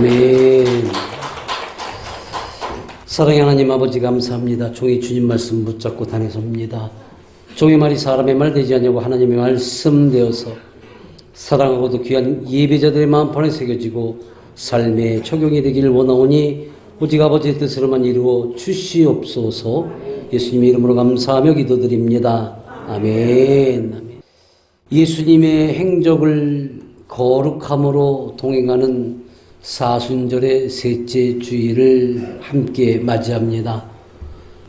아멘. 사랑의 하나님 아버지 감사합니다. 종이 주님 말씀 붙잡고 다니섭니다. 종의 말이 사람의 말 되지 않냐고 하나님의 말씀 되어서 사랑하고도 귀한 예배자들의 마음판에 새겨지고 삶에 적용이 되기를 원하오니 오직 아버지의 뜻으로만 이루어 주시옵소서. 예수님의 이름으로 감사하며 기도드립니다. 아멘. 아멘. 예수님의 행적을 거룩함으로 동행하는 사순절의 셋째 주일을 함께 맞이합니다.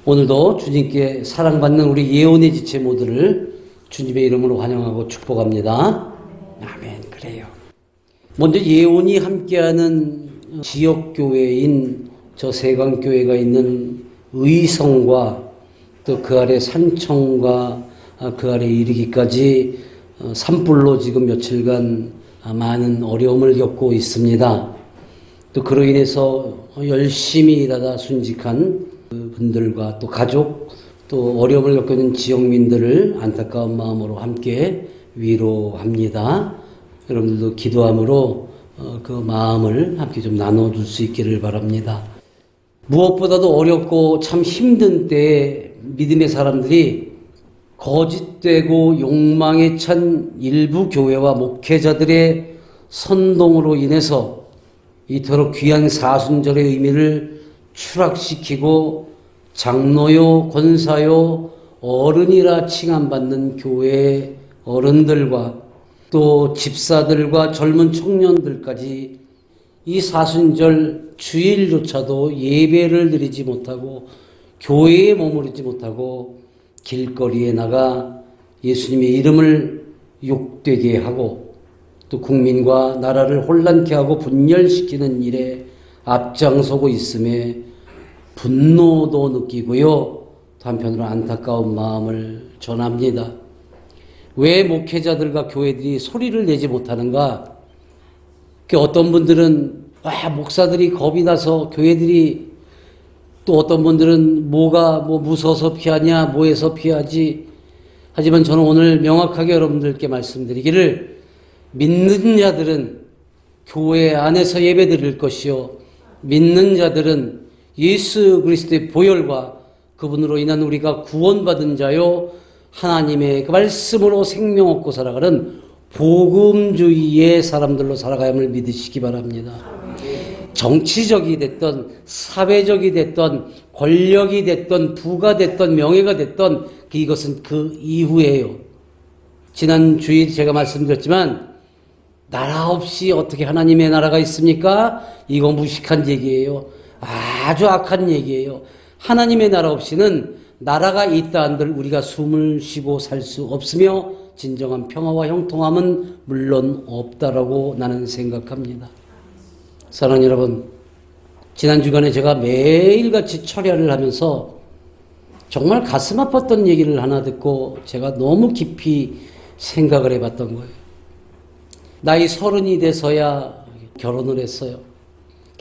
오늘도 주님께 사랑받는 우리 예언의 지체 모두를 주님의 이름으로 환영하고 축복합니다. 아멘. 그래요. 먼저 예언이 함께하는 지역교회인 저 세강교회가 있는 의성과 또 그 아래 산청과 그 아래 이르기까지 산불로 지금 며칠간 많은 어려움을 겪고 있습니다. 또 그로 인해서 열심히 일하다 순직한 분들과 또 가족 또 어려움을 겪고 있는 지역민들을 안타까운 마음으로 함께 위로합니다. 여러분들도 기도함으로 그 마음을 함께 좀 나눠줄 수 있기를 바랍니다. 무엇보다도 어렵고 참 힘든 때에 믿음의 사람들이 거짓되고 욕망에 찬 일부 교회와 목회자들의 선동으로 인해서 이토록 귀한 사순절의 의미를 추락시키고 장로요, 권사요, 어른이라 칭함받는 교회 어른들과 또 집사들과 젊은 청년들까지 이 사순절 주일조차도 예배를 드리지 못하고 교회에 머무르지 못하고 길거리에 나가 예수님의 이름을 욕되게 하고 또 국민과 나라를 혼란케 하고 분열시키는 일에 앞장서고 있음에 분노도 느끼고요. 또 한편으로 안타까운 마음을 전합니다. 왜 목회자들과 교회들이 소리를 내지 못하는가? 어떤 분들은 목사들이 겁이 나서 교회들이 또 어떤 분들은 뭐가 무서워서 피하냐, 뭐해서 피하지. 하지만 저는 오늘 명확하게 여러분들께 말씀드리기를 믿는 자들은 교회 안에서 예배 드릴 것이요. 믿는 자들은 예수 그리스도의 보혈과 그분으로 인한 우리가 구원받은 자요. 하나님의 그 말씀으로 생명 얻고 살아가는 복음주의의 사람들로 살아가야함을 믿으시기 바랍니다. 정치적이 됐던 사회적이 됐던 권력이 됐던 부가 됐던 명예가 됐던 이것은 그 이후예요. 지난 주일 제가 말씀드렸지만 나라 없이 어떻게 하나님의 나라가 있습니까? 이거 무식한 얘기예요. 아주 악한 얘기예요. 하나님의 나라 없이는 나라가 있다 한들 우리가 숨을 쉬고 살 수 없으며 진정한 평화와 형통함은 물론 없다라고 나는 생각합니다. 사랑하는 여러분, 지난 주간에 제가 매일같이 철야를 하면서 정말 가슴 아팠던 얘기를 하나 듣고 제가 너무 깊이 생각을 해봤던 거예요. 나이 30이 돼서야 결혼을 했어요.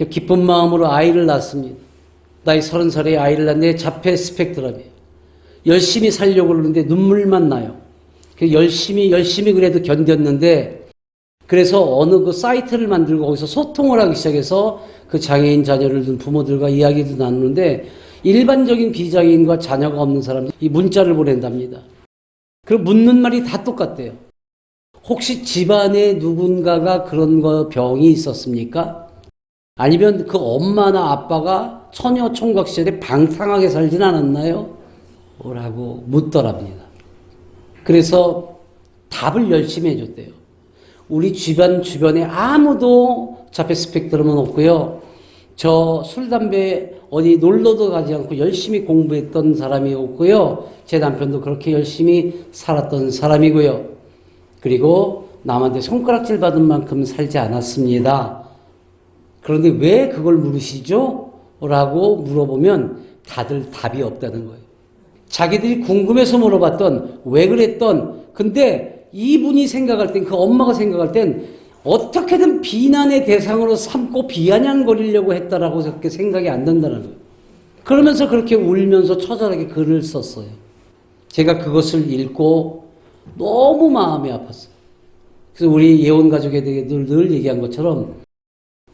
기쁜 마음으로 아이를 낳았습니다. 나이 30살에 아이를 낳는데 자폐 스펙트럼이에요. 열심히 살려고 그러는데 눈물만 나요. 열심히 그래도 견뎠는데 그래서 어느 그 사이트를 만들고 거기서 소통을 하기 시작해서 그 장애인 자녀를 둔 부모들과 이야기도 나누는데 일반적인 비장애인과 자녀가 없는 사람들이 이 문자를 보낸답니다. 그리고 묻는 말이 다 똑같대요. 혹시 집안에 누군가가 그런 병이 있었습니까? 아니면 그 엄마나 아빠가 처녀 총각 시절에 방탕하게 살진 않았나요? 라고 묻더랍니다. 그래서 답을 열심히 해줬대요. 우리 집안 주변에 아무도 자폐 스펙트럼은 없고요. 저 술, 담배 어디 놀러도 가지 않고 열심히 공부했던 사람이 없고요. 제 남편도 그렇게 열심히 살았던 사람이고요. 그리고 남한테 손가락질 받은 만큼 살지 않았습니다. 그런데 왜 그걸 물으시죠? 라고 물어보면 다들 답이 없다는 거예요. 자기들이 궁금해서 물어봤던, 왜 그랬던, 근데 이분이 생각할 땐, 그 엄마가 생각할 땐 어떻게든 비난의 대상으로 삼고 비아냥거리려고 했다라고 그렇게 생각이 안 된다는 거예요. 그러면서 그렇게 울면서 처절하게 글을 썼어요. 제가 그것을 읽고 너무 마음이 아팠어요. 그래서 우리 예원 가족에 대해 늘 얘기한 것처럼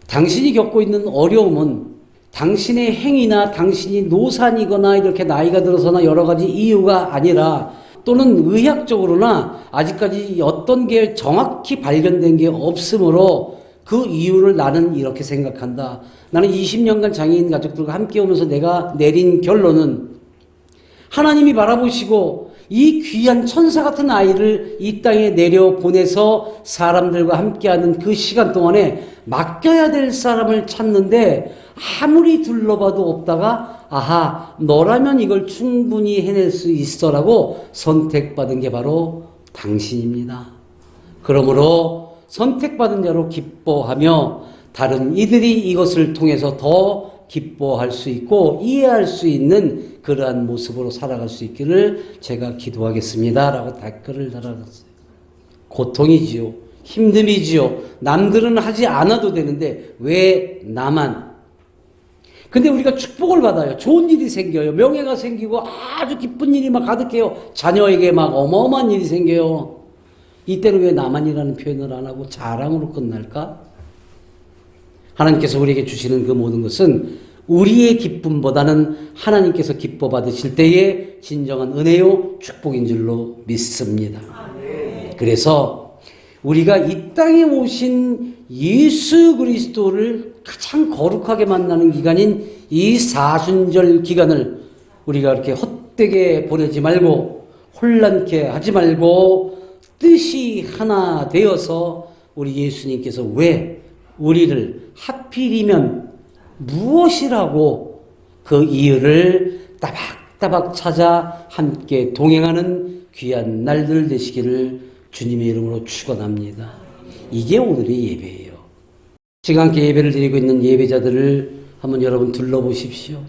당신이 겪고 있는 어려움은 당신의 행위나 당신이 노산이거나 이렇게 나이가 들어서나 여러 가지 이유가 아니라 또는 의학적으로나 아직까지 어떤 게 정확히 발견된 게 없으므로 그 이유를 나는 이렇게 생각한다. 나는 20년간 장애인 가족들과 함께 오면서 내가 내린 결론은 하나님이 바라보시고 이 귀한 천사 같은 아이를 이 땅에 내려 보내서 사람들과 함께하는 그 시간 동안에 맡겨야 될 사람을 찾는데 아무리 둘러봐도 없다가 아하 너라면 이걸 충분히 해낼 수 있어라고 선택받은 게 바로 당신입니다. 그러므로 선택받은 자로 기뻐하며 다른 이들이 이것을 통해서 더 기뻐할 수 있고 이해할 수 있는 그러한 모습으로 살아갈 수 있기를 제가 기도하겠습니다 라고 댓글을 달아놨어요. 고통이지요. 힘듦이지요. 남들은 하지 않아도 되는데 왜 나만? 근데 우리가 축복을 받아요. 좋은 일이 생겨요. 명예가 생기고 아주 기쁜 일이 막 가득해요. 자녀에게 막 어마어마한 일이 생겨요. 이때는 왜 나만이라는 표현을 안 하고 자랑으로 끝날까? 하나님께서 우리에게 주시는 그 모든 것은 우리의 기쁨보다는 하나님께서 기뻐 받으실 때의 진정한 은혜요 축복인 줄로 믿습니다. 그래서 우리가 이 땅에 오신 예수 그리스도를 가장 거룩하게 만나는 기간인 이 사순절 기간을 우리가 이렇게 헛되게 보내지 말고 혼란케 하지 말고 뜻이 하나 되어서 우리 예수님께서 왜 우리를 하필이면 무엇이라고 그 이유를 따박따박 찾아 함께 동행하는 귀한 날들 되시기를 주님의 이름으로 축원합니다. 이게 오늘의 예배예요. 지금 함께 예배를 드리고 있는 예배자들을 한번 여러분 둘러보십시오.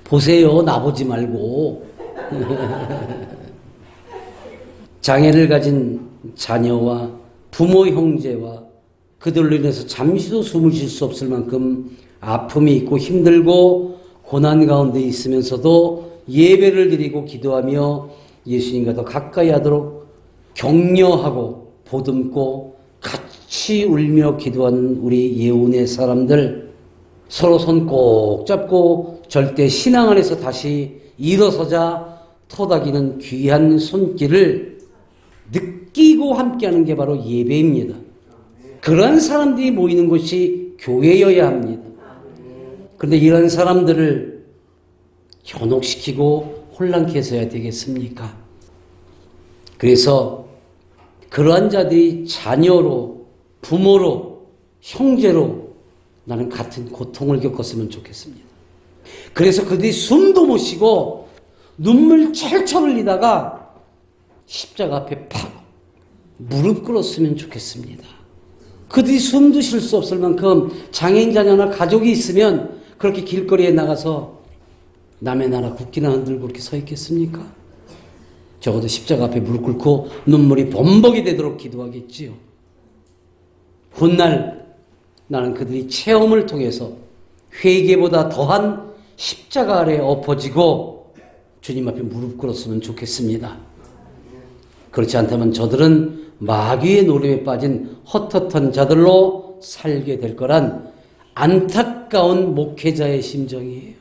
보세요. 나보지 말고. 장애를 가진 자녀와 부모 형제와 그들로 인해서 잠시도 숨을 쉴 수 없을 만큼 아픔이 있고 힘들고 고난 가운데 있으면서도 예배를 드리고 기도하며 예수님과 더 가까이 하도록 격려하고 보듬고 같이 울며 기도하는 우리 예언의 사람들, 서로 손 꼭 잡고 절대 신앙 안에서 다시 일어서자 토닥이는 귀한 손길을 느끼고 함께하는 게 바로 예배입니다. 그런 사람들이 모이는 곳이 교회여야 합니다. 그런데 이런 사람들을 현혹시키고 혼란케 해서야 되겠습니까? 그래서 그러한 자들이 자녀로, 부모로, 형제로 나는 같은 고통을 겪었으면 좋겠습니다. 그래서 그들이 숨도 못 쉬고 눈물 철철 흘리다가 십자가 앞에 팍 무릎 꿇었으면 좋겠습니다. 그들이 숨도 쉴 수 없을 만큼 장애인 자녀나 가족이 있으면 그렇게 길거리에 나가서 남의 나라 국기나 흔들고 그렇게 서 있겠습니까? 적어도 십자가 앞에 무릎 꿇고 눈물이 범벅이 되도록 기도하겠지요. 훗날 나는 그들이 체험을 통해서 회개보다 더한 십자가 아래 엎어지고 주님 앞에 무릎 꿇었으면 좋겠습니다. 그렇지 않다면 저들은 마귀의 노름에 빠진 헛헛한 자들로 살게 될 거란 안타까운 목회자의 심정이에요.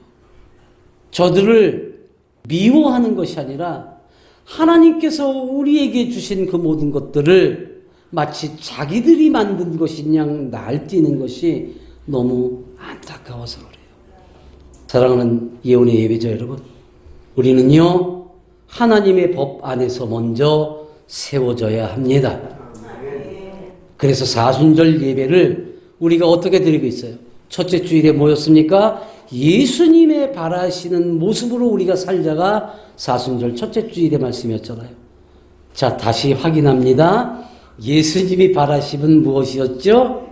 저들을 미워하는 것이 아니라 하나님께서 우리에게 주신 그 모든 것들을 마치 자기들이 만든 것인 양 날뛰는 것이 너무 안타까워서 그래요. 사랑하는 예언의 예배자 여러분, 우리는요 하나님의 법 안에서 먼저 세워져야 합니다. 그래서 사순절 예배를 우리가 어떻게 드리고 있어요? 첫째 주일에 모였습니까? 예수님의 바라시는 모습으로 우리가 살자가 사순절 첫째 주일의 말씀이었잖아요. 자, 다시 확인합니다. 예수님이 바라심은 무엇이었죠?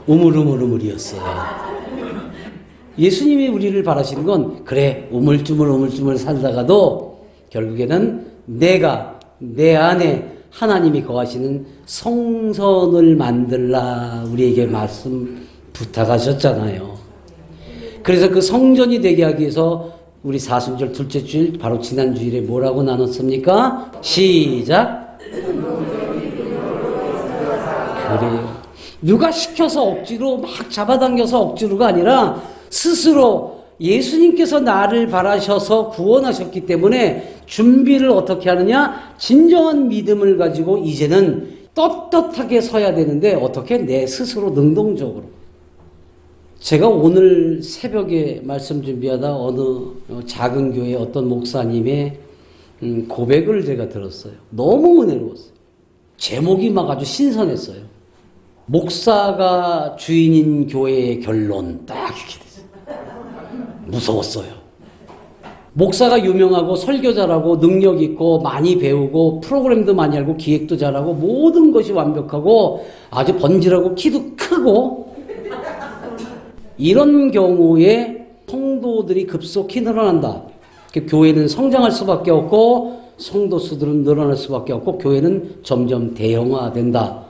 우물우물우물이었어요. 예수님이 우리를 바라시는 건 그래 우물쭈물 살다가도 결국에는 내가 내 안에 하나님이 거하시는 성전을 만들라 우리에게 말씀 부탁하셨잖아요. 그래서 그 성전이 되게 하기 위해서 우리 사순절 둘째 주일 바로 지난 주일에 뭐라고 나눴습니까? 시작. 그래요. 누가 시켜서 억지로 막 잡아당겨서 억지로가 아니라 스스로 예수님께서 나를 바라셔서 구원하셨기 때문에 준비를 어떻게 하느냐? 진정한 믿음을 가지고 이제는 떳떳하게 서야 되는데 어떻게? 내 스스로 능동적으로. 제가 오늘 새벽에 말씀 준비하다 어느 작은 교회 어떤 목사님의 고백을 제가 들었어요. 너무 은혜로웠어요. 제목이 막 아주 신선했어요. 목사가 주인인 교회의 결론 딱 이렇게 됐어요. 무서웠어요. 목사가 유명하고 설교자라고 능력 있고 많이 배우고 프로그램도 많이 알고 기획도 잘하고 모든 것이 완벽하고 아주 번질하고 키도 크고 이런 경우에 성도들이 급속히 늘어난다. 교회는 성장할 수밖에 없고 성도 수들은 늘어날 수밖에 없고 교회는 점점 대형화된다.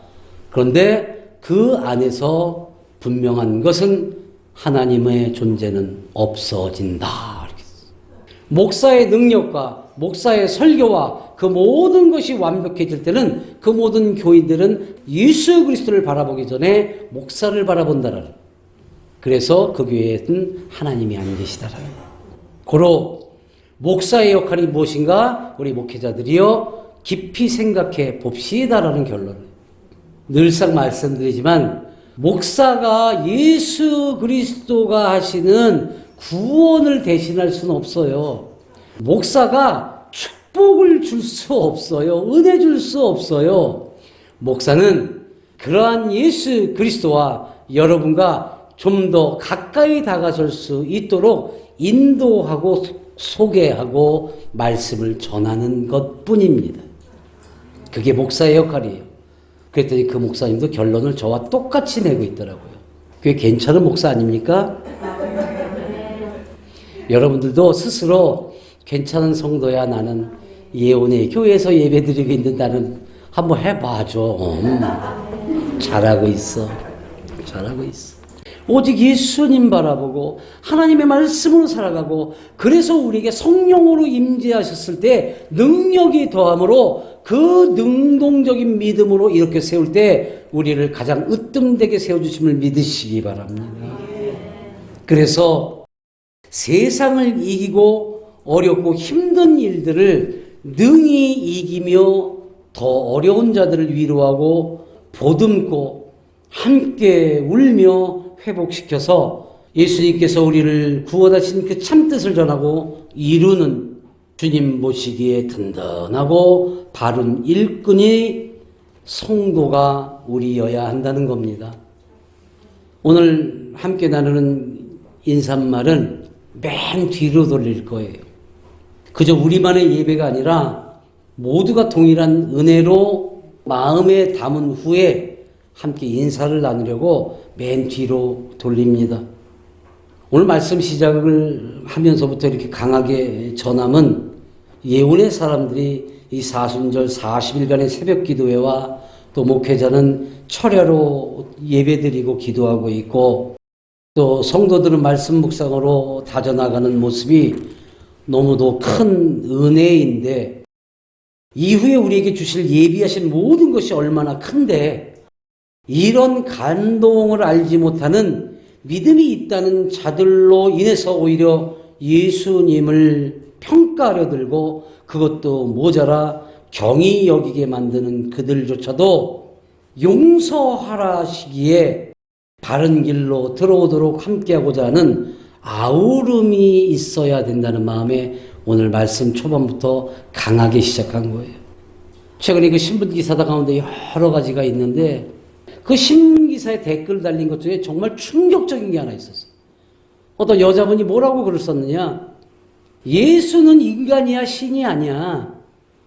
그런데 그 안에서 분명한 것은 하나님의 존재는 없어진다. 목사의 능력과 목사의 설교와 그 모든 것이 완벽해질 때는 그 모든 교인들은 예수 그리스도를 바라보기 전에 목사를 바라본다라는. 그래서 그 교회에는 하나님이 안 계시다라는. 고로 목사의 역할이 무엇인가? 우리 목회자들이요 깊이 생각해 봅시다라는 결론을. 늘상 말씀드리지만 목사가 예수 그리스도가 하시는 구원을 대신할 수는 없어요. 목사가 축복을 줄 수 없어요. 은혜 줄 수 없어요. 목사는 그러한 예수 그리스도와 여러분과 좀 더 가까이 다가설 수 있도록 인도하고 소개하고 말씀을 전하는 것뿐입니다. 그게 목사의 역할이에요. 그랬더니 그 목사님도 결론을 저와 똑같이 내고 있더라고요. 그게 괜찮은 목사 아닙니까? 여러분들도 스스로 괜찮은 성도야 나는 예언의 교회에서 예배드리고 있는 나는 한번 해봐줘. 잘하고 있어. 잘하고 있어. 오직 예수님 바라보고 하나님의 말씀으로 살아가고 그래서 우리에게 성령으로 임재하셨을 때 능력이 더함으로 그 능동적인 믿음으로 이렇게 세울 때 우리를 가장 으뜸되게 세워주심을 믿으시기 바랍니다. 그래서 세상을 이기고 어렵고 힘든 일들을 능히 이기며 더 어려운 자들을 위로하고 보듬고 함께 울며 회복시켜서 예수님께서 우리를 구원하신 그 참뜻을 전하고 이루는 주님 모시기에 든든하고 바른 일꾼이 성도가 우리여야 한다는 겁니다. 오늘 함께 나누는 인사말은 맨 뒤로 돌릴 거예요. 그저 우리만의 예배가 아니라 모두가 동일한 은혜로 마음에 담은 후에 함께 인사를 나누려고 맨 뒤로 돌립니다. 오늘 말씀 시작을 하면서부터 이렇게 강하게 전함은 예언의 사람들이 이 사순절 40일간의 새벽 기도회와 또 목회자는 철야로 예배드리고 기도하고 있고 또 성도들은 말씀 묵상으로 다져나가는 모습이 너무도 큰 은혜인데 이후에 우리에게 주실 예비하신 모든 것이 얼마나 큰데 이런 감동을 알지 못하는 믿음이 있다는 자들로 인해서 오히려 예수님을 평가하려 들고 그것도 모자라 경히 여기게 만드는 그들조차도 용서하라 시기에 바른 길로 들어오도록 함께하고자 하는 아우름이 있어야 된다는 마음에 오늘 말씀 초반부터 강하게 시작한 거예요. 최근에 그 신문기사다 가운데 여러 가지가 있는데 그 신문기사에 댓글 달린 것 중에 정말 충격적인 게 하나 있었어요. 어떤 여자분이 뭐라고 글을 썼느냐. 예수는 인간이야 신이 아니야.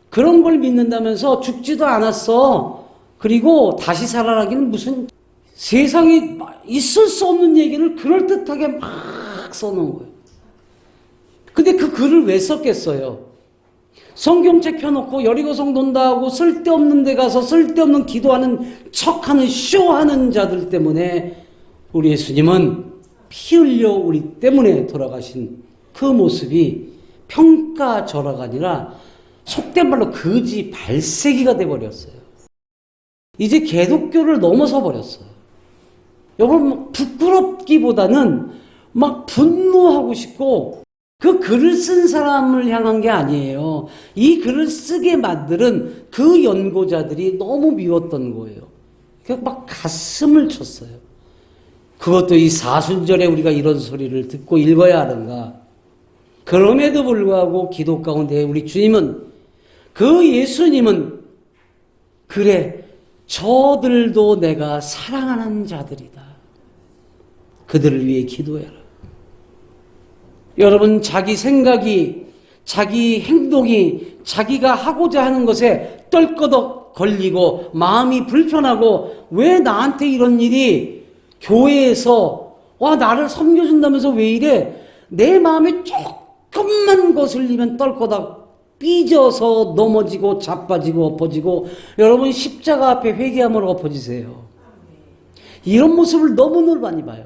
그런 걸 믿는다면서 죽지도 않았어. 그리고 다시 살아나기는 무슨 세상에 있을 수 없는 얘기를 그럴듯하게 막 써놓은 거예요. 근데 그 글을 왜 썼겠어요? 성경책 펴놓고 여리고성 돈다 하고 쓸데없는 데 가서 쓸데없는 기도하는 척하는 쇼하는 자들 때문에 우리 예수님은 피 흘려 우리 때문에 돌아가신 그 모습이 평가절하가 아니라 속된 말로 거지 발세기가 돼버렸어요. 이제 기독교를 넘어서 버렸어요. 여러분, 막 부끄럽기보다는 막 분노하고 싶고, 그 글을 쓴 사람을 향한 게 아니에요. 이 글을 쓰게 만드는 그 연고자들이 너무 미웠던 거예요. 그래서 막 가슴을 쳤어요. 그것도 이 사순절에 우리가 이런 소리를 듣고 읽어야 하는가. 그럼에도 불구하고 기도 가운데 우리 주님은, 그 예수님은, 그래, 저들도 내가 사랑하는 자들이다. 그들을 위해 기도해라. 여러분, 자기 생각이, 자기 행동이, 자기가 하고자 하는 것에 떨거덕 걸리고 마음이 불편하고, 왜 나한테 이런 일이 교회에서 나를 섬겨준다면서 왜 이래? 내 마음에 조금만 거슬리면 떨거덕 삐져서 넘어지고 자빠지고 엎어지고. 여러분, 십자가 앞에 회개함을 엎어지세요. 이런 모습을 너무 많이 봐요.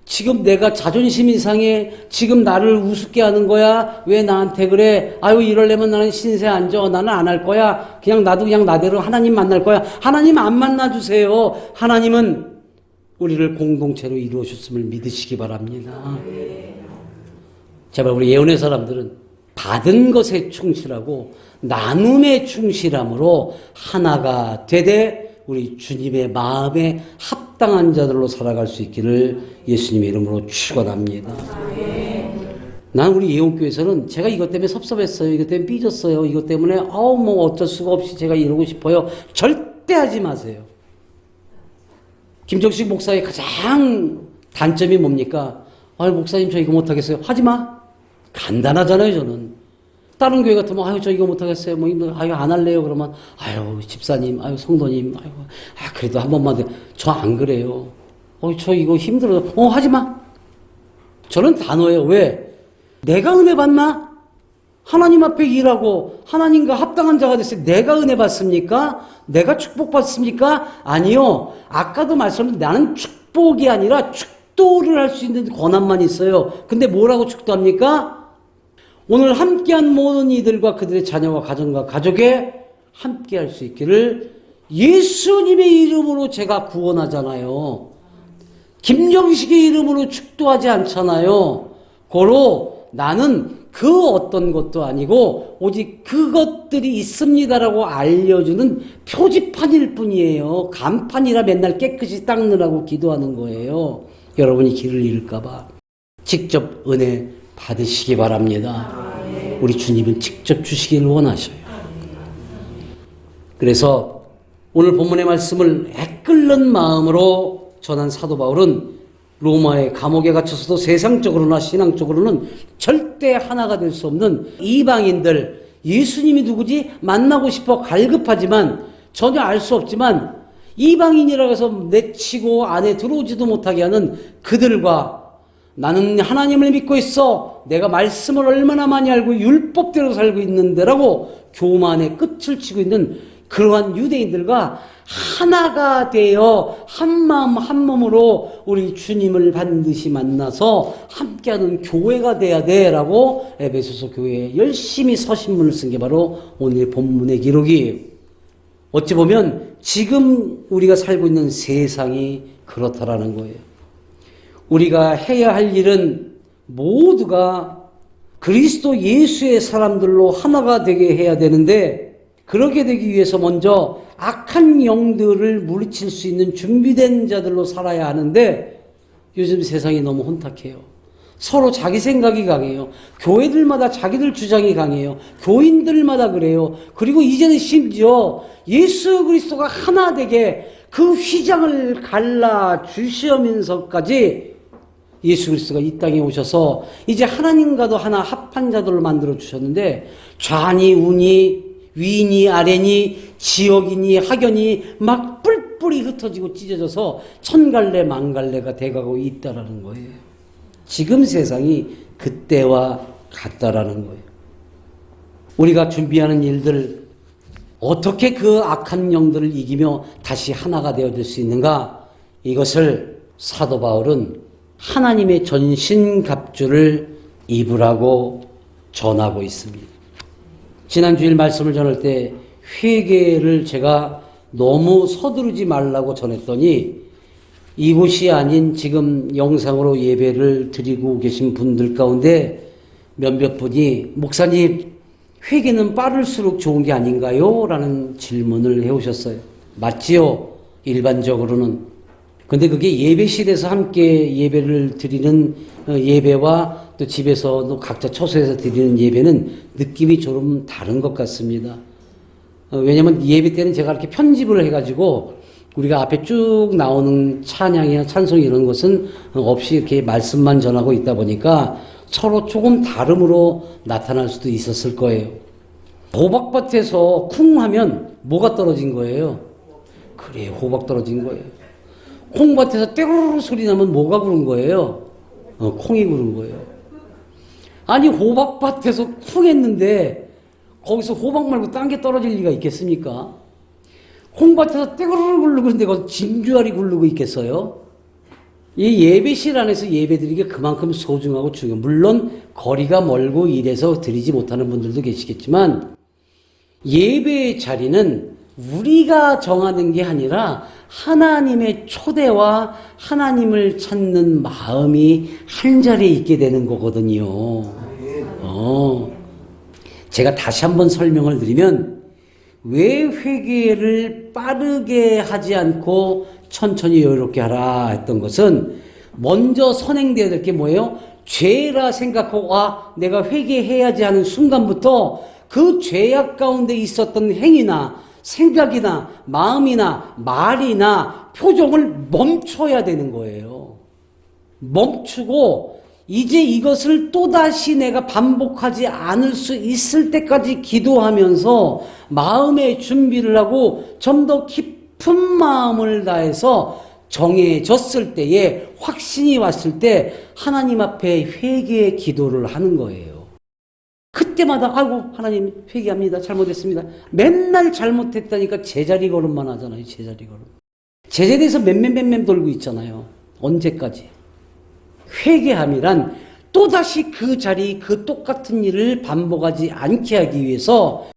지금 내가 자존심이 상해. 지금 나를 우습게 하는 거야. 왜 나한테 그래? 아유, 이러려면 나는 신세 안 져. 나는 안 할 거야. 나도 그냥 나대로 하나님 만날 거야. 하나님 안 만나주세요. 하나님은 우리를 공동체로 이루어줬음을 믿으시기 바랍니다. 제발 우리 예언의 사람들은 받은 것에 충실하고 나눔에 충실함으로 하나가 되되 우리 주님의 마음에 합당한 자들로 살아갈 수 있기를 예수님의 이름으로 축원합니다. 난 우리 예원교회에서는 제가 이것 때문에 섭섭했어요. 이것 때문에 삐졌어요. 이것 때문에 뭐 어쩔 수가 없이 제가 이러고 싶어요. 절대 하지 마세요. 김정식 목사의 가장 단점이 뭡니까? 목사님 저 이거 못하겠어요. 하지 마. 간단하잖아요. 저는 다른 교회 같으면 저 이거 못하겠어요. 안 할래요. 그러면 집사님, 성도님, 그래도 한 번만 저 안 그래요. 저 이거 힘들어요. 하지 마. 저는 단호해요. 왜? 내가 은혜 받나? 하나님 앞에 일하고 하나님과 합당한 자가 됐을 때 내가 은혜 받습니까? 내가 축복받습니까? 아니요. 아까도 말씀드린 나는 축복이 아니라 축도를 할 수 있는 권한만 있어요. 근데 뭐라고 축도합니까? 오늘 함께한 모든 이들과 그들의 자녀와 가정과 가족에 함께할 수 있기를 예수님의 이름으로 제가 구원하잖아요. 김정식의 이름으로 축도하지 않잖아요. 고로 나는 그 어떤 것도 아니고 오직 그것들이 있습니다라고 알려주는 표지판일 뿐이에요. 간판이라 맨날 깨끗이 닦느라고 기도하는 거예요. 여러분이 길을 잃을까 봐 직접 은혜 받으시기 바랍니다. 우리 주님은 직접 주시길 원하셔요. 그래서 오늘 본문의 말씀을 애끓는 마음으로 전한 사도 바울은 로마의 감옥에 갇혀서도 세상적으로나 신앙적으로는 절대 하나가 될 수 없는 이방인들, 예수님이 누구지? 만나고 싶어 갈급하지만 전혀 알 수 없지만 이방인이라고 해서 내치고 안에 들어오지도 못하게 하는 그들과 나는 하나님을 믿고 있어. 내가 말씀을 얼마나 많이 알고 율법대로 살고 있는데라고 교만의 끝을 치고 있는 그러한 유대인들과 하나가 되어 한마음 한몸으로 우리 주님을 반드시 만나서 함께하는 교회가 돼야 돼라고 에베소서 교회에 열심히 서신문을 쓴 게 바로 오늘 본문의 기록이에요. 어찌 보면 지금 우리가 살고 있는 세상이 그렇다라는 거예요. 우리가 해야 할 일은 모두가 그리스도 예수의 사람들로 하나가 되게 해야 되는데, 그렇게 되기 위해서 먼저 악한 영들을 물리칠 수 있는 준비된 자들로 살아야 하는데, 요즘 세상이 너무 혼탁해요. 서로 자기 생각이 강해요. 교회들마다 자기들 주장이 강해요. 교인들마다 그래요. 그리고 이제는 심지어 예수 그리스도가 하나 되게 그 휘장을 갈라 주시면서까지 예수 그리스도가 이 땅에 오셔서 이제 하나님과도 하나 합한 자들로 만들어 주셨는데, 좌니 우니 위니 아래니 지역이니 학연이 막 뿔뿔이 흩어지고 찢어져서 천갈래 만갈래가 돼가고 있다라는 거예요. 지금 세상이 그때와 같다라는 거예요. 우리가 준비하는 일들, 어떻게 그 악한 영들을 이기며 다시 하나가 되어질 수 있는가? 이것을 사도 바울은 하나님의 전신갑주를 입으라고 전하고 있습니다. 지난 주일 말씀을 전할 때 회개를 제가 너무 서두르지 말라고 전했더니 이곳이 아닌 지금 영상으로 예배를 드리고 계신 분들 가운데 몇몇 분이 목사님 회개는 빠를수록 좋은 게 아닌가요? 라는 질문을 해오셨어요. 맞지요? 일반적으로는. 근데 그게 예배실에서 함께 예배를 드리는 예배와 또 집에서도 각자 처소에서 드리는 예배는 느낌이 좀 다른 것 같습니다. 왜냐면 예배 때는 제가 이렇게 편집을 해가지고 우리가 앞에 쭉 나오는 찬양이나 찬송 이런 것은 없이 이렇게 말씀만 전하고 있다 보니까 서로 조금 다름으로 나타날 수도 있었을 거예요. 호박밭에서 쿵 하면 뭐가 떨어진 거예요? 그래, 호박 떨어진 거예요. 콩밭에서 떼르르 소리 나면 뭐가 구른 거예요? 콩이 구른 거예요. 아니, 호박밭에서 쿵 했는데 거기서 호박 말고 딴 게 떨어질 리가 있겠습니까? 콩밭에서 떼르르 굴르고 있는데 거기서 진주알이 굴르고 있겠어요? 이 예배실 안에서 예배드리기 그만큼 소중하고 중요해요. 물론 거리가 멀고 이래서 드리지 못하는 분들도 계시겠지만 예배의 자리는 우리가 정하는 게 아니라 하나님의 초대와 하나님을 찾는 마음이 한 자리에 있게 되는 거거든요. 제가 다시 한번 설명을 드리면 왜 회개를 빠르게 하지 않고 천천히 여유롭게 하라 했던 것은 먼저 선행되어야 될 게 뭐예요? 죄라 생각하고 내가 회개해야지 하는 순간부터 그 죄악 가운데 있었던 행위나 생각이나 마음이나 말이나 표정을 멈춰야 되는 거예요. 멈추고 이제 이것을 또다시 내가 반복하지 않을 수 있을 때까지 기도하면서 마음의 준비를 하고 좀 더 깊은 마음을 다해서 정해졌을 때에 확신이 왔을 때 하나님 앞에 회개의 기도를 하는 거예요. 그때마다 아이고 하나님 회개합니다. 잘못했습니다. 맨날 잘못했다니까 제자리 걸음만 하잖아요. 제자리 걸음. 제자리에서 맴맴맴맴 돌고 있잖아요. 언제까지? 회개함이란 또다시 그 자리 그 똑같은 일을 반복하지 않게 하기 위해서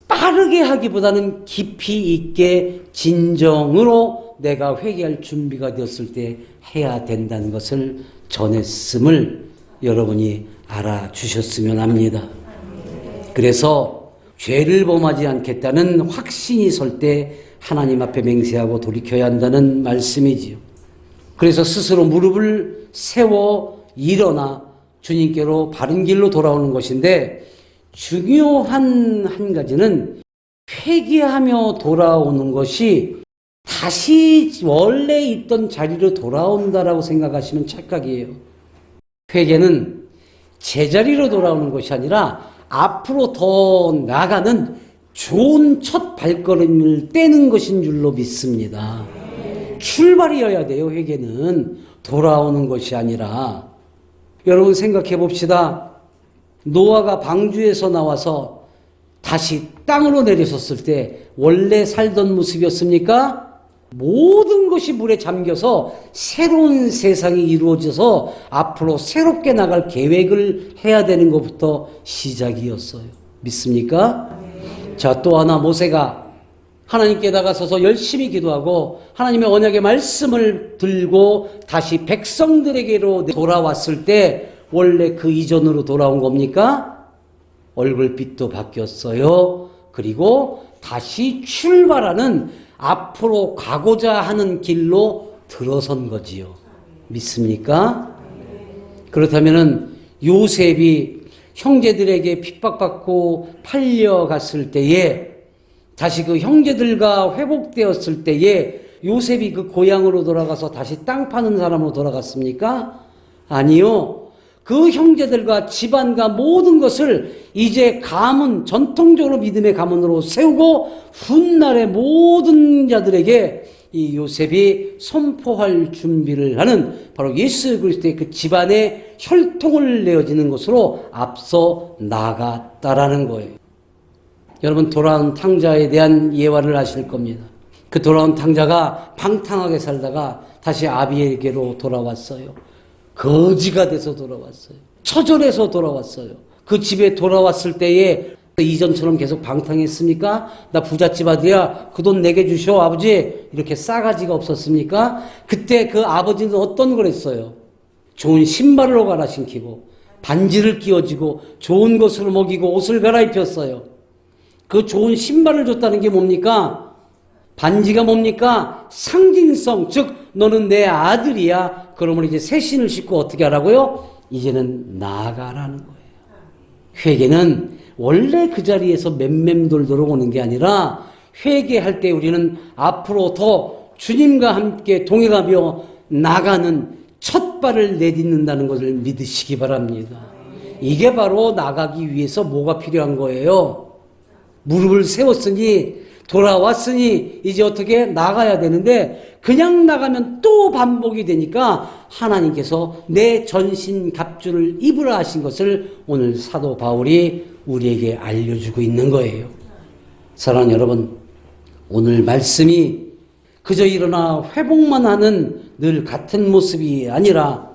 빠르게 하기보다는 깊이 있게 진정으로 내가 회개할 준비가 되었을 때 해야 된다는 것을 전했음을 여러분이 알아주셨으면 합니다. 그래서 죄를 범하지 않겠다는 확신이 설 때 하나님 앞에 맹세하고 돌이켜야 한다는 말씀이지요. 그래서 스스로 무릎을 세워 일어나 주님께로 바른 길로 돌아오는 것인데 중요한 한 가지는 회개하며 돌아오는 것이 다시 원래 있던 자리로 돌아온다라고 생각하시면 착각이에요. 회개는 제자리로 돌아오는 것이 아니라 앞으로 더 나가는 좋은 첫 발걸음을 떼는 것인 줄로 믿습니다. 출발이어야 돼요. 회개는 돌아오는 것이 아니라. 여러분 생각해 봅시다. 노아가 방주에서 나와서 다시 땅으로 내려섰을 때 원래 살던 모습이었습니까? 모든 것이 물에 잠겨서 새로운 세상이 이루어져서 앞으로 새롭게 나갈 계획을 해야 되는 것부터 시작이었어요. 믿습니까? 자, 또 하나 모세가 하나님께 다가서서 열심히 기도하고 하나님의 언약의 말씀을 들고 다시 백성들에게로 돌아왔을 때 원래 그 이전으로 돌아온 겁니까? 얼굴빛도 바뀌었어요. 그리고 다시 출발하는 앞으로 가고자 하는 길로 들어선 거지요. 믿습니까? 그렇다면은 요셉이 형제들에게 핍박받고 팔려갔을 때에 다시 그 형제들과 회복되었을 때에 요셉이 그 고향으로 돌아가서 다시 땅 파는 사람으로 돌아갔습니까? 아니요. 그 형제들과 집안과 모든 것을 이제 가문, 전통적으로 믿음의 가문으로 세우고 훗날의 모든 자들에게 이 요셉이 선포할 준비를 하는 바로 예수 그리스도의 그 집안의 혈통을 내어지는 것으로 앞서 나갔다라는 거예요. 여러분 돌아온 탕자에 대한 예화를 아실 겁니다. 그 돌아온 탕자가 방탕하게 살다가 다시 아비에게로 돌아왔어요. 거지가 돼서 돌아왔어요. 처절해서 돌아왔어요. 그 집에 돌아왔을 때에 이전처럼 계속 방탕했습니까? 나 부잣집 아들이야. 그 돈 내게 주시오, 아버지. 이렇게 싸가지가 없었습니까? 그때 그 아버지는 어떤 걸 했어요? 좋은 신발을 오가라 신기고, 반지를 끼워주고, 좋은 것으로 먹이고, 옷을 갈아입혔어요. 그 좋은 신발을 줬다는 게 뭡니까? 반지가 뭡니까? 상징성, 즉 너는 내 아들이야. 그러면 이제 새 신을 신고 어떻게 하라고요? 이제는 나아가라는 거예요. 회개는 원래 그 자리에서 맴맴돌도록 오는 게 아니라 회개할 때 우리는 앞으로 더 주님과 함께 동행하며 나가는 첫 발을 내딛는다는 것을 믿으시기 바랍니다. 이게 바로 나가기 위해서 뭐가 필요한 거예요? 무릎을 세웠으니 돌아왔으니 이제 어떻게 나가야 되는데 그냥 나가면 또 반복이 되니까 하나님께서 내 전신 갑주를 입으라 하신 것을 오늘 사도 바울이 우리에게 알려주고 있는 거예요. 사랑하는 여러분, 오늘 말씀이 그저 일어나 회복만 하는 늘 같은 모습이 아니라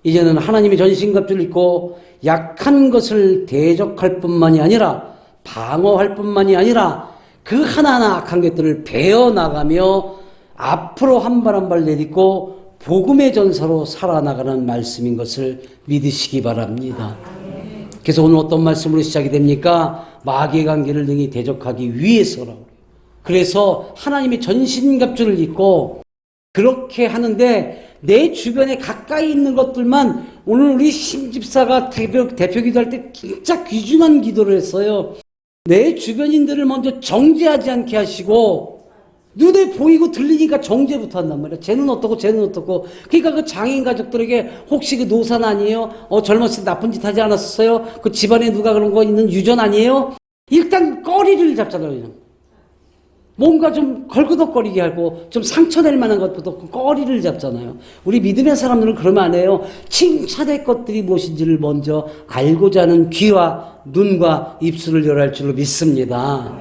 이제는 하나님의 전신갑주를 입고 약한 것을 대적할 뿐만이 아니라 방어할 뿐만이 아니라 그 하나하나 악한 것들을 베어나가며 앞으로 한 발 한 발 내딛고 복음의 전사로 살아나가는 말씀인 것을 믿으시기 바랍니다. 그래서 오늘 어떤 말씀으로 시작이 됩니까? 마귀의 관계를 능히 대적하기 위해서라고. 그래서 하나님의 전신갑주를 입고 그렇게 하는데 내 주변에 가까이 있는 것들만 오늘 우리 심집사가 대표 기도할 때 진짜 귀중한 기도를 했어요. 내 주변인들을 먼저 정죄하지 않게 하시고 눈에 보이고 들리니까 정죄부터 한단 말이야. 쟤는 어떻고 쟤는 어떻고. 그러니까 그 장애인 가족들에게 혹시 그 노산 아니에요? 젊었을 때 나쁜 짓 하지 않았었어요? 그 집안에 누가 그런 거 있는 유전 아니에요? 일단 꺼리를 잡잖아요. 그냥. 뭔가 좀 걸그덕거리게 하고 좀 상처낼 만한 것부터 없고 꺼리를 잡잖아요. 우리 믿음의 사람들은 그러면 안 해요. 칭찬의 것들이 무엇인지를 먼저 알고자 하는 귀와 눈과 입술을 열어야 할 줄로 믿습니다.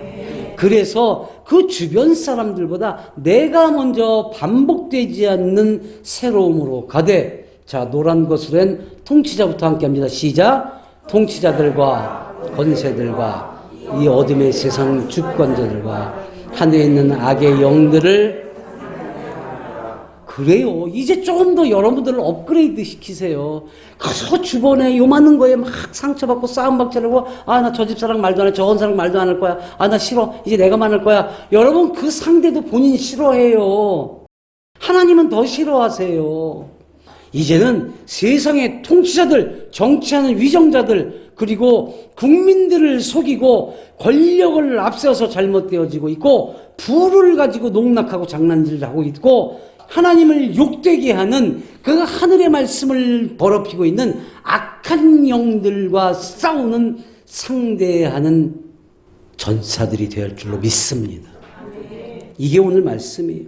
그래서 그 주변 사람들보다 내가 먼저 반복되지 않는 새로움으로 가되, 자, 노란 것으로 한 통치자부터 함께 합니다. 시작. 통치자들과 권세들과 이 어둠의 세상 주권자들과 하늘에 있는 악의 영들을. 그래요. 이제 조금 더 여러분들을 업그레이드 시키세요. 가서 주변에 요만한 거에 막 상처받고 싸움박자라고, 나 저 집사랑 말도 안 해. 저건 사람 말도 안 할 거야. 나 싫어. 이제 내가 만할 거야. 여러분, 그 상대도 본인 싫어해요. 하나님은 더 싫어하세요. 이제는 세상의 통치자들, 정치하는 위정자들, 그리고 국민들을 속이고 권력을 앞세워서 잘못되어지고 있고 부를 가지고 농락하고 장난질을 하고 있고 하나님을 욕되게 하는 그 하늘의 말씀을 더럽히고 있는 악한 영들과 싸우는 상대하는 전사들이 되어야 할 줄로 믿습니다. 이게 오늘 말씀이에요.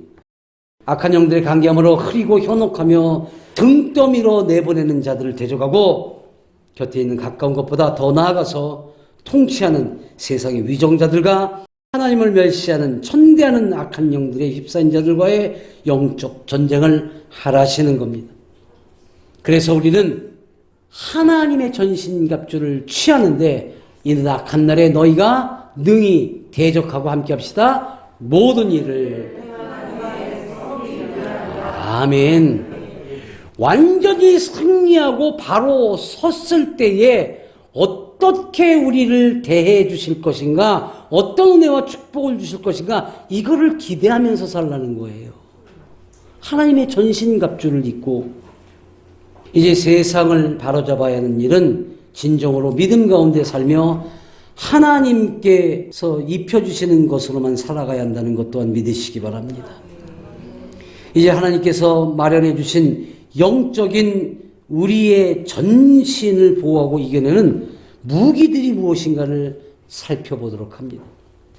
악한 영들의 관계함으로 흐리고 현혹하며 등 떠밀어 내보내는 자들을 대적하고 곁에 있는 가까운 것보다 더 나아가서 통치하는 세상의 위정자들과 하나님을 멸시하는 천대하는 악한 영들의 휩싸인 자들과의 영적 전쟁을 하라시는 겁니다. 그래서 우리는 하나님의 전신갑주를 취하는데 이는 악한 날에 너희가 능히 대적하고 함께 합시다. 모든 일을. 아멘. 완전히 승리하고 바로 섰을 때에 어떻게 우리를 대해 주실 것인가, 어떤 은혜와 축복을 주실 것인가, 이거를 기대하면서 살라는 거예요. 하나님의 전신갑주를 입고 이제 세상을 바로잡아야 하는 일은 진정으로 믿음 가운데 살며 하나님께서 입혀주시는 것으로만 살아가야 한다는 것 또한 믿으시기 바랍니다. 이제 하나님께서 마련해 주신 영적인 우리의 전신을 보호하고 이겨내는 무기들이 무엇인가를 살펴보도록 합니다.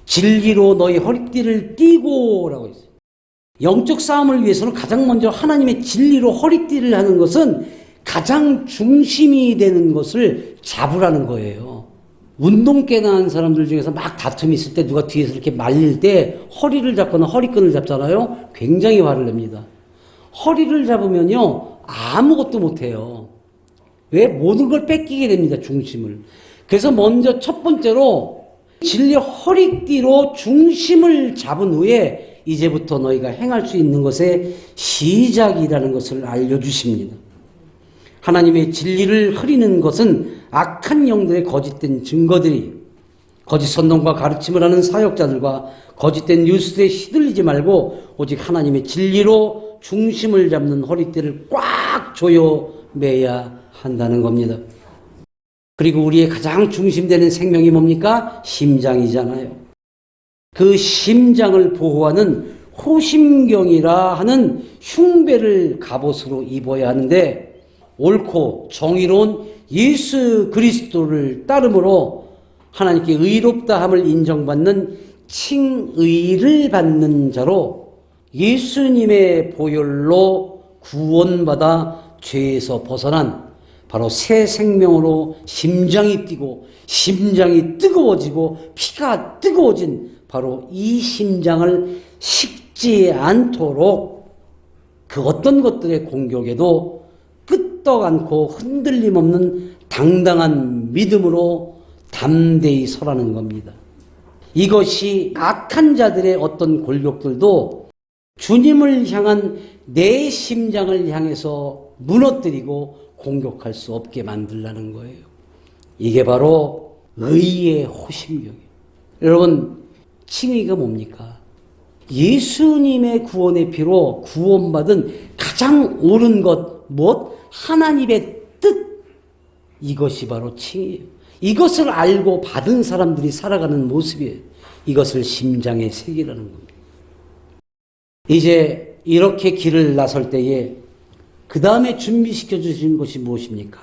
진리로 너희 허리띠를 띠고 라고 했어요. 영적 싸움을 위해서는 가장 먼저 하나님의 진리로 허리띠를 하는 것은 가장 중심이 되는 것을 잡으라는 거예요. 운동 꽤나 한 사람들 중에서 막 다툼이 있을 때 누가 뒤에서 이렇게 말릴 때 허리를 잡거나 허리끈을 잡잖아요. 굉장히 화를 냅니다. 허리를 잡으면요 아무것도 못해요. 왜? 모든 걸 뺏기게 됩니다. 중심을. 그래서 먼저 첫 번째로 진리 허리띠로 중심을 잡은 후에 이제부터 너희가 행할 수 있는 것의 시작이라는 것을 알려주십니다. 하나님의 진리를 흐리는 것은 악한 영들의 거짓된 증거들이, 거짓 선동과 가르침을 하는 사역자들과 거짓된 뉴스에 시들리지 말고 오직 하나님의 진리로 중심을 잡는 허리띠를 꽉 조여 매야 한다는 겁니다. 그리고 우리의 가장 중심되는 생명이 뭡니까? 심장이잖아요. 그 심장을 보호하는 호심경이라 하는 흉배를 갑옷으로 입어야 하는데, 옳고 정의로운 예수 그리스도를 따름으로 하나님께 의롭다함을 인정받는 칭의를 받는 자로 예수님의 보혈로 구원받아 죄에서 벗어난 바로 새 생명으로 심장이 뛰고 심장이 뜨거워지고 피가 뜨거워진 바로 이 심장을 식지 않도록 그 어떤 것들의 공격에도 끄떡 않고 흔들림 없는 당당한 믿음으로 담대히 서라는 겁니다. 이것이 악한 자들의 어떤 골격들도 주님을 향한 내 심장을 향해서 무너뜨리고 공격할 수 없게 만들라는 거예요. 이게 바로 의의 호심경이에요. 여러분, 칭의가 뭡니까? 예수님의 구원의 피로 구원받은 가장 옳은 것, 무엇? 하나님의 뜻. 이것이 바로 칭의예요. 이것을 알고 받은 사람들이 살아가는 모습이에요. 이것을 심장에 새기라는 겁니다. 이제 이렇게 길을 나설 때에 그 다음에 준비시켜 주신 것이 무엇입니까?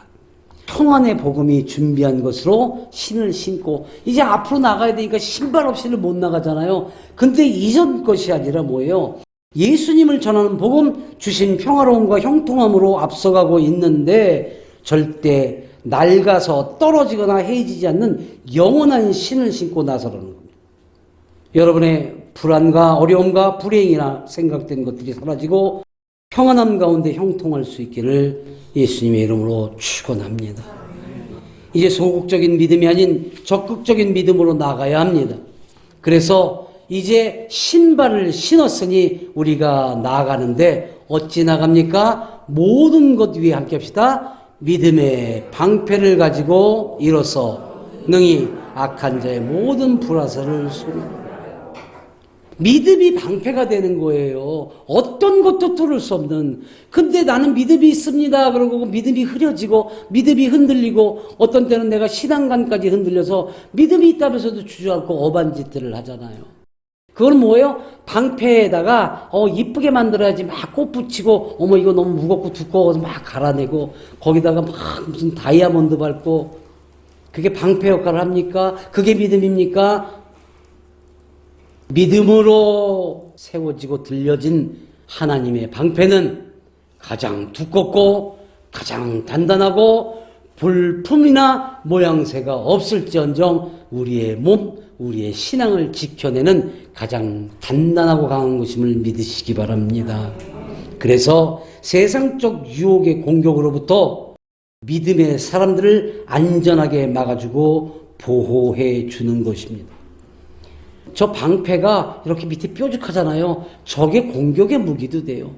평안의 복음이 준비한 것으로 신을 신고, 이제 앞으로 나가야 되니까 신발 없이는 못 나가잖아요. 근데 이전 것이 아니라 뭐예요? 예수님을 전하는 복음, 주신 평화로움과 형통함으로 앞서가고 있는데 절대 낡아서 떨어지거나 해지지 않는 영원한 신을 신고 나서라는 겁니다. 여러분의 불안과 어려움과 불행이나 생각된 것들이 사라지고 평안함 가운데 형통할 수 있기를 예수님의 이름으로 축원합니다. 이제 소극적인 믿음이 아닌 적극적인 믿음으로 나가야 합니다. 그래서 이제 신발을 신었으니 우리가 나아가는데 어찌 나갑니까? 모든 것 위에 함께 합시다. 믿음의 방패를 가지고 일어서 능히 악한 자의 모든 불화살을 쏘는, 믿음이 방패가 되는 거예요. 어떤 것도 뚫을 수 없는. 근데 나는 믿음이 있습니다. 그러고 믿음이 흐려지고 믿음이 흔들리고 어떤 때는 내가 신앙관까지 흔들려서 믿음이 있다면서도 주저앉고 엄한 짓들을 하잖아요. 그건 뭐예요? 방패에다가 이쁘게 만들어야지 막 꽃 붙이고 어머 이거 너무 무겁고 두꺼워서 막 갈아내고 거기다가 막 무슨 다이아몬드 밟고, 그게 방패 역할을 합니까? 그게 믿음입니까? 믿음으로 세워지고 들려진 하나님의 방패는 가장 두껍고 가장 단단하고 볼품이나 모양새가 없을지언정 우리의 몸, 우리의 신앙을 지켜내는 가장 단단하고 강한 것임을 믿으시기 바랍니다. 그래서 세상적 유혹의 공격으로부터 믿음의 사람들을 안전하게 막아주고 보호해 주는 것입니다. 저 방패가 이렇게 밑에 뾰족하잖아요. 저게 공격의 무기도 돼요.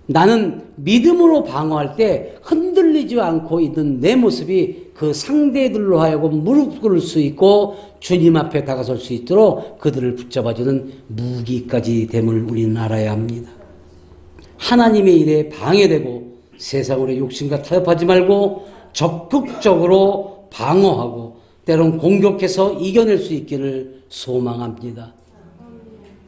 나는 믿음으로 방어할 때 흔들리지 않고 있는 내 모습이 그 상대들로 하여금 무릎 꿇을 수 있고 주님 앞에 다가설 수 있도록 그들을 붙잡아주는 무기까지 됨을 우리는 알아야 합니다. 하나님의 일에 방해되고 세상으로 욕심과 타협하지 말고 적극적으로 방어하고 때론 공격해서 이겨낼 수 있기를 소망합니다.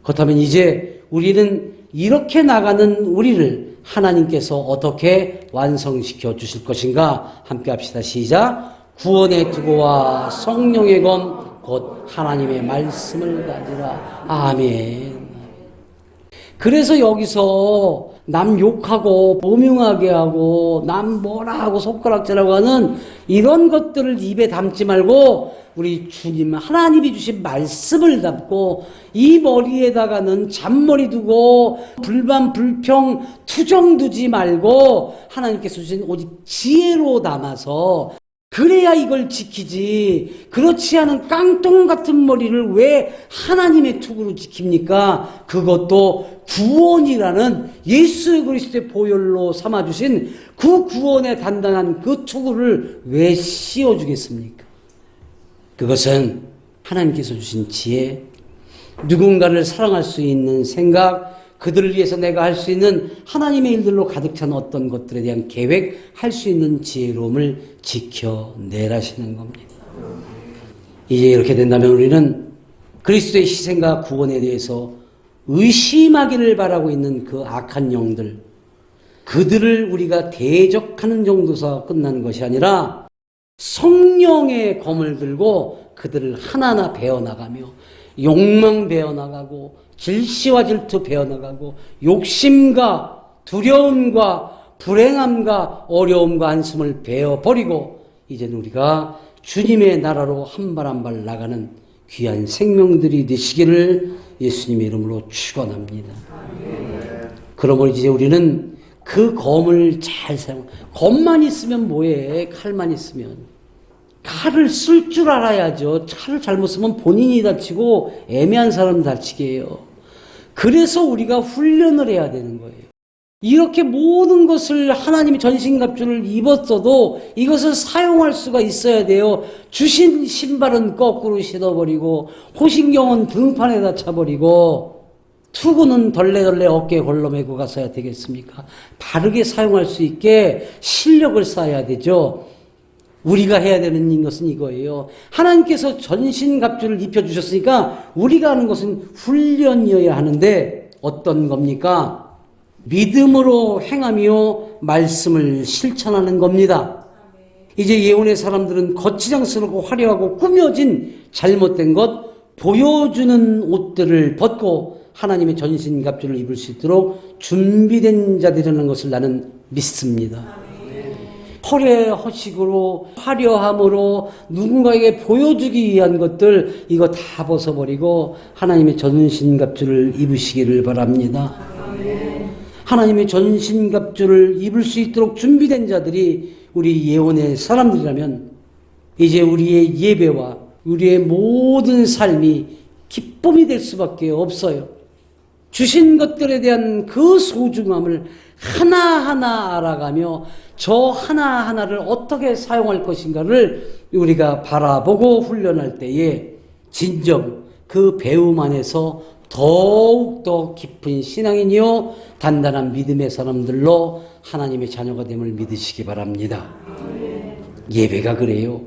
그렇다면 이제 우리는 이렇게 나가는 우리를 하나님께서 어떻게 완성시켜 주실 것인가 함께 합시다. 시작. 구원의 투구와 성령의 검 곧 하나님의 말씀을 가지라. 아멘. 그래서 여기서 남 욕하고 범용하게 하고 남 뭐라 하고 손가락질하고 하는 이런 것들을 입에 담지 말고 우리 주님 하나님이 주신 말씀을 담고 이 머리에다가는 잔머리 두고 불만 불평 투정 두지 말고 하나님께서 주신 오직 지혜로 담아서 그래야 이걸 지키지. 그렇지 않은 깡통 같은 머리를 왜 하나님의 투구로 지킵니까? 그것도 구원이라는 예수 그리스도의 보혈로 삼아주신 그 구원의 단단한 그 투구를 왜 씌워주겠습니까? 그것은 하나님께서 주신 지혜, 누군가를 사랑할 수 있는 생각, 그들을 위해서 내가 할 수 있는 하나님의 일들로 가득 찬 어떤 것들에 대한 계획, 할 수 있는 지혜로움을 지켜내라시는 겁니다. 이제 이렇게 된다면 우리는 그리스도의 희생과 구원에 대해서 의심하기를 바라고 있는 그 악한 영들, 그들을 우리가 대적하는 정도서 끝나는 것이 아니라 성령의 검을 들고 그들을 하나하나 베어나가며 욕망 베어나가고 질시와 질투 베어나가고 욕심과 두려움과 불행함과 어려움과 한숨을 베어버리고 이제는 우리가 주님의 나라로 한 발 한 발 나가는 귀한 생명들이 되시기를 예수님의 이름으로 축원합니다. 그러므로 이제 우리는 그 검을 잘 사용. 검만 있으면 뭐해? 칼만 있으면. 칼을 쓸 줄 알아야죠. 칼을 잘못 쓰면 본인이 다치고 애매한 사람 다치게 해요. 그래서 우리가 훈련을 해야 되는 거예요. 이렇게 모든 것을 하나님의 전신갑주를 입었어도 이것을 사용할 수가 있어야 돼요. 주신 신발은 거꾸로 신어버리고 호신경은 등판에다 차버리고 투구는 덜레덜레 어깨에 걸러매고 가서야 되겠습니까? 바르게 사용할 수 있게 실력을 쌓아야 되죠. 우리가 해야 되는 것은 이거예요. 하나님께서 전신갑주를 입혀주셨으니까 우리가 하는 것은 훈련이어야 하는데 어떤 겁니까? 믿음으로 행하며 말씀을 실천하는 겁니다. 이제 예언의 사람들은 거치장스럽고 화려하고 꾸며진 잘못된 것, 보여주는 옷들을 벗고 하나님의 전신갑주를 입을 수 있도록 준비된 자들이라는 것을 나는 믿습니다. 허례허식으로 화려함으로 누군가에게 보여주기 위한 것들 이거 다 벗어버리고 하나님의 전신갑주를 입으시기를 바랍니다. 하나님의 전신갑주를 입을 수 있도록 준비된 자들이 우리 예언의 사람들이라면 이제 우리의 예배와 우리의 모든 삶이 기쁨이 될 수밖에 없어요. 주신 것들에 대한 그 소중함을 하나하나 알아가며 저 하나하나를 어떻게 사용할 것인가를 우리가 바라보고 훈련할 때에 진정 그 배움 안에서 더욱더 깊은 신앙인이요 단단한 믿음의 사람들로 하나님의 자녀가 됨을 믿으시기 바랍니다. 예배가 그래요.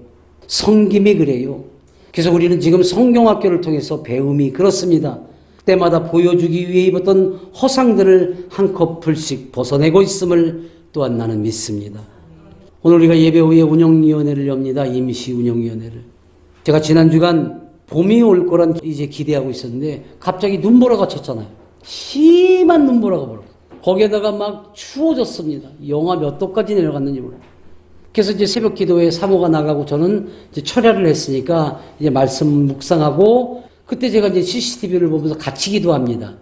성김이 그래요. 그래서 우리는 지금 성경학교를 통해서 배움이 그렇습니다. 때마다 보여주기 위해 입었던 허상들을 한 커플씩 벗어내고 있음을 또한 나는 믿습니다. 오늘 우리가 예배 후에 운영위원회를 엽니다. 임시 운영위원회를. 제가 지난 주간 봄이 올 거란 이제 기대하고 있었는데 갑자기 눈보라가 쳤잖아요. 심한 눈보라가 불어. 거기에다가 막 추워졌습니다. 영하 몇 도까지 내려갔는지 몰라요. 그래서 이제 새벽 기도에 사모가 나가고 저는 이제 철야를 했으니까 이제 말씀 묵상하고 그때 제가 이제 CCTV를 보면서 같이 기도합니다.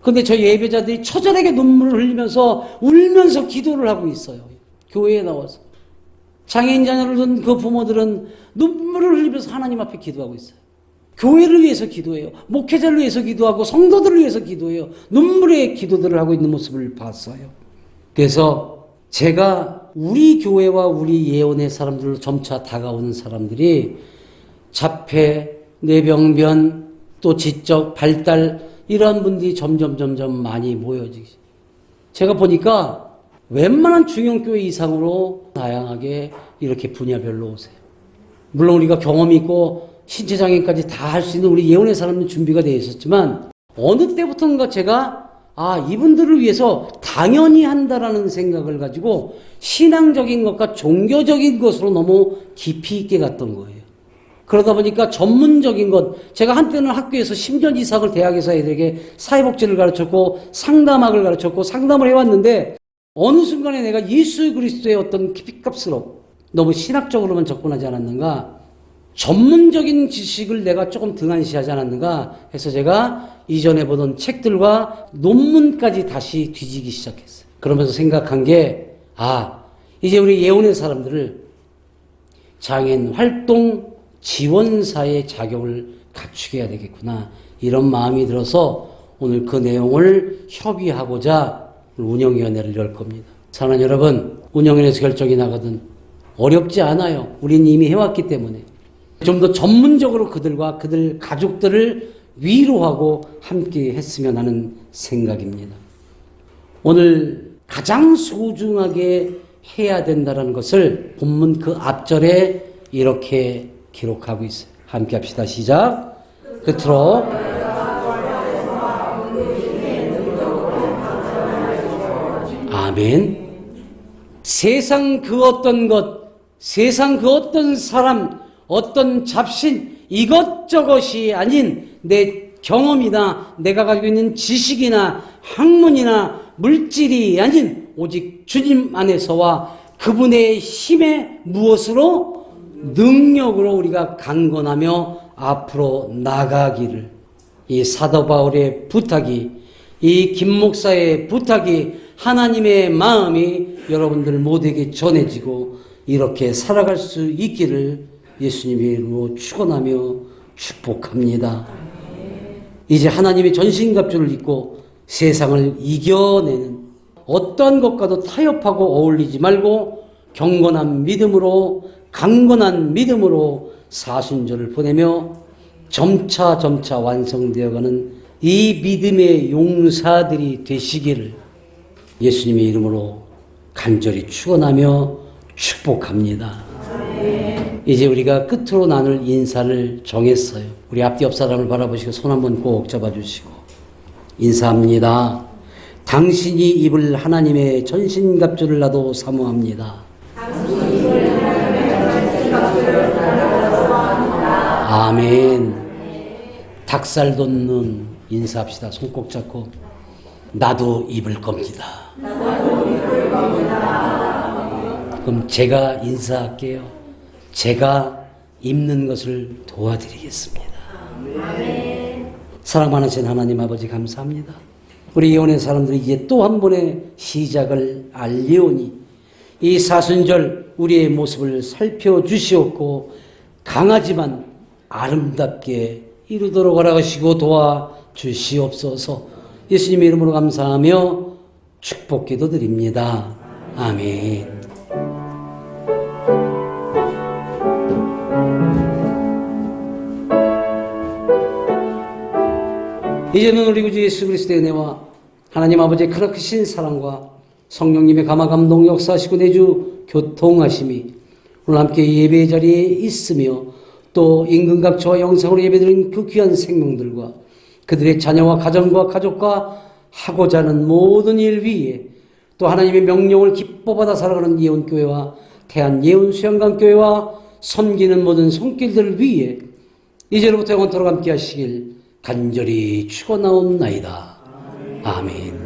근데 저 예배자들이 처절하게 눈물을 흘리면서 울면서 기도를 하고 있어요. 교회에 나와서. 장애인 자녀를 둔 그 부모들은 눈물을 흘리면서 하나님 앞에 기도하고 있어요. 교회를 위해서 기도해요. 목회자를 위해서 기도하고 성도들을 위해서 기도해요. 눈물의 기도들을 하고 있는 모습을 봤어요. 그래서 제가 우리 교회와 우리 예언의 사람들로 점차 다가오는 사람들이 자폐, 뇌병변, 또 지적, 발달 이러한 분들이 점점 많이 모여지기. 제가 보니까 웬만한 중형교회 이상으로 다양하게 이렇게 분야별로 오세요. 물론 우리가 경험이 있고 신체장애까지 다 할 수 있는 우리 예언의 사람은 준비가 되어 있었지만 어느 때부터인가 제가 이분들을 위해서 당연히 한다라는 생각을 가지고 신앙적인 것과 종교적인 것으로 너무 깊이 있게 갔던 거예요. 그러다 보니까 전문적인 것, 제가 한때는 학교에서 10년 이상을 대학에서 애들에게 사회복지를 가르쳤고 상담학을 가르쳤고 상담을 해왔는데 어느 순간에 내가 예수 그리스도의 어떤 피값으로 너무 신학적으로만 접근하지 않았는가, 전문적인 지식을 내가 조금 등한시하지 않았는가 해서 제가 이전에 보던 책들과 논문까지 다시 뒤지기 시작했어요. 그러면서 생각한 게 이제 우리 예언의 사람들을 장애인 활동 지원사의 자격을 갖추게 해야 되겠구나. 이런 마음이 들어서 오늘 그 내용을 협의하고자 운영위원회를 열 겁니다. 사랑하는 여러분, 운영위원회에서 결정이 나거든 어렵지 않아요. 우리는 이미 해왔기 때문에. 좀 더 전문적으로 그들과 그들 가족들을 위로하고 함께 했으면 하는 생각입니다. 오늘 가장 소중하게 해야 된다는 것을 본문 그 앞절에 이렇게 기록하고 있어요. 함께 합시다. 시작. 끝으로 아멘. 세상 그 어떤 것, 세상 그 어떤 사람, 어떤 잡신 이것저것이 아닌 내 경험이나 내가 가지고 있는 지식이나 학문이나 물질이 아닌 오직 주님 안에서와 그분의 힘에 무엇으로 능력으로 우리가 강건하며 앞으로 나가기를, 이 사도 바울의 부탁이, 이 김 목사의 부탁이, 하나님의 마음이 여러분들 모두에게 전해지고 이렇게 살아갈 수 있기를 예수님의 이름으로 축원하며 축복합니다. 이제 하나님의 전신갑주를 입고 세상을 이겨내는 어떠한 것과도 타협하고 어울리지 말고 경건한 믿음으로, 강건한 믿음으로 사순절을 보내며 점차 완성되어가는 이 믿음의 용사들이 되시기를 예수님의 이름으로 간절히 축원하며 축복합니다. 이제 우리가 끝으로 나눌 인사를 정했어요. 우리 앞뒤 옆 사람을 바라보시고 손 한번 꼭 잡아주시고 인사합니다. 당신이 입을 하나님의 전신갑주를 나도 사모합니다. 아멘. 닭살 돋는 인사합시다. 손 꼭 잡고 나도 입을 겁니다. 그럼 제가 인사할게요. 제가 입는 것을 도와드리겠습니다. 사랑 많으신 하나님 아버지 감사합니다. 우리 예언의 사람들이 이제 또 한 번의 시작을 알리오니 이 사순절 우리의 모습을 살펴주시옵고 강하지만 아름답게 이루도록 허락하시고 도와주시옵소서. 예수님의 이름으로 감사하며 축복 기도드립니다. 아멘. 이제는 우리 구주 예수 그리스도의 은혜와 하나님 아버지의 크나크신 사랑과 성령님의 감화 감동 역사하시고 내주 교통하심이 오늘 함께 예배의 자리에 있으며 또 인근각처와 영상으로 예배드린 그 귀한 생명들과 그들의 자녀와 가정과 가족과 하고자 하는 모든 일 위에 또 하나님의 명령을 기뻐 받아 살아가는 예언교회와 대한예언수양강교회와 섬기는 모든 손길들 위에 이제로부터 영원토록 함께 하시길 간절히 축원하옵나이다. 아멘.